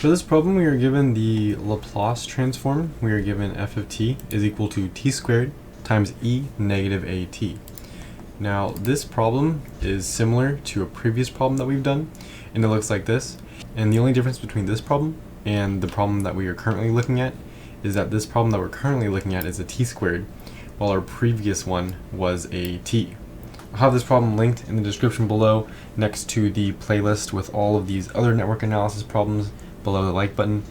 For this problem, we are given the Laplace transform. We are given f of t is equal to t squared times e negative at. Now, this problem is similar to a previous problem that we've done, and it looks like this. And the only difference between this problem and the problem that we are currently looking at is that this problem that we're currently looking at is a t squared, while our previous one was a t. I'll have this problem linked in the description below next to the playlist with all of these other network analysis problems below the like button,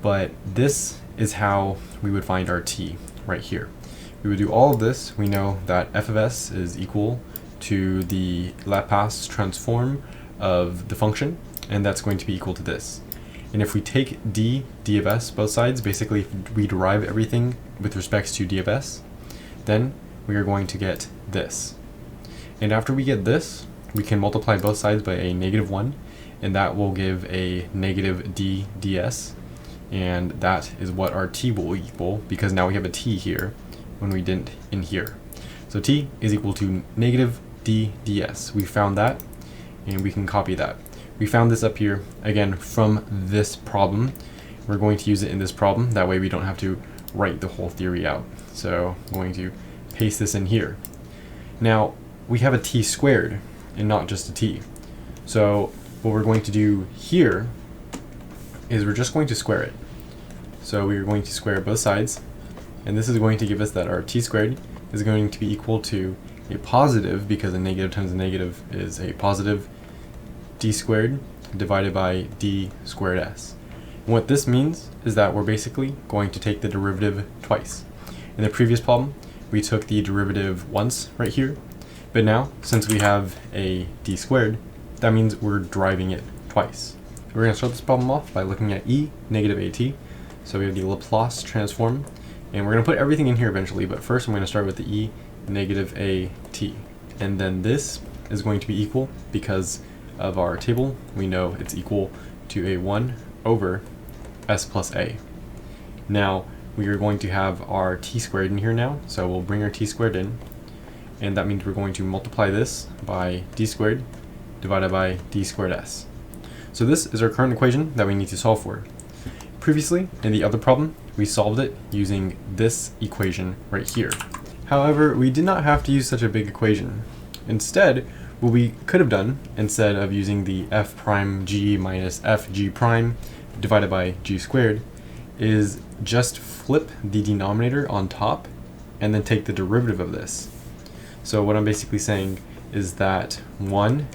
but this is how we would find our t right here. We would do all of this. We know that f of s is equal to the Laplace transform of the function, and that's going to be equal to this. And if we take d of s both sides, basically if we derive everything with respect to d of s, then we are going to get this. And after we get this, we can multiply both sides by a -1, and that will give a negative d ds, and that is what our t will equal, because now we have a t here when we didn't in here. So t is equal to negative d ds. We found that, and we can copy that. We found this up here, again, from this problem. We're going to use it in this problem. That way we don't have to write the whole theory out. So I'm going to paste this in here. Now, we have a t squared and not just a t. So what we're going to do here is we're just going to square it. So we're going to square both sides, and this is going to give us that our t squared is going to be equal to a positive, because a negative times a negative is a positive, d squared divided by d squared s. And what this means is that we're basically going to take the derivative twice. In the previous problem, we took the derivative once right here, but now, since we have a d squared, that means we're deriving it twice. We're going to start this problem off by looking at e negative at. So we have the Laplace transform, and we're going to put everything in here eventually, but first I'm going to start with the e negative at. And then this is going to be equal, because of our table, we know it's equal to a 1 over s plus a. Now, we are going to have our t squared in here now, so we'll bring our t squared in, and that means we're going to multiply this by d squared divided by d squared s. So this is our current equation that we need to solve for. Previously, in the other problem, we solved it using this equation right here. However, we did not have to use such a big equation. Instead, what we could have done, instead of using the f prime g minus f g prime divided by g squared, is just flip the denominator on top and then take the derivative of this. So what I'm basically saying is that 1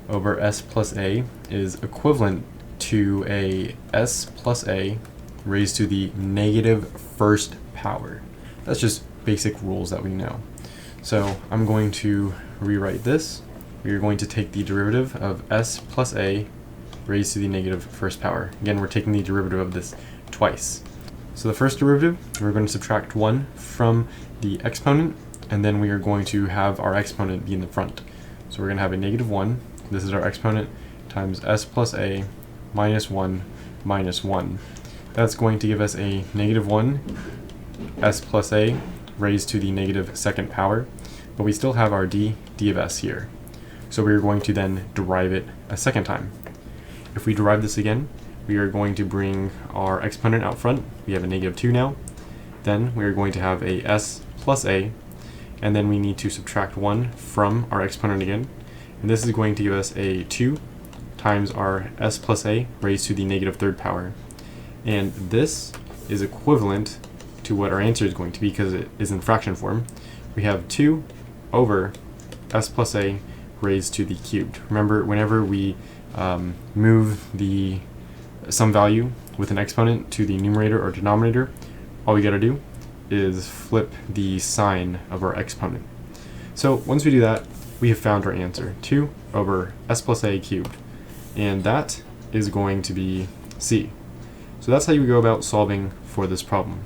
over s plus a is equivalent to a s plus a raised to the negative first power. That's just basic rules that we know. So I'm going to rewrite this. We are going to take the derivative of s plus a raised to the negative first power. Again, we're taking the derivative of this twice. So the first derivative, we're going to subtract 1 from the exponent, and then we are going to have our exponent be in the front. So we're going to have a -1. This is our exponent times s plus a minus 1 minus 1. That's going to give us a -1 s plus a raised to the negative second power, but we still have our d of s here. So we are going to then derive it a second time. If we derive this again, we are going to bring our exponent out front. We have a -2 now. Then we are going to have a s plus a, and then we need to subtract 1 from our exponent again. And this is going to give us a 2 times our s plus a raised to the negative third power. And this is equivalent to what our answer is going to be, because it is in fraction form. We have 2 over s plus a raised to the cubed. Remember, whenever we move the some value with an exponent to the numerator or denominator, all we gotta do is flip the sign of our exponent. So once we do that, we have found our answer, 2 over s plus a cubed, and that is going to be C. So that's how you go about solving for this problem.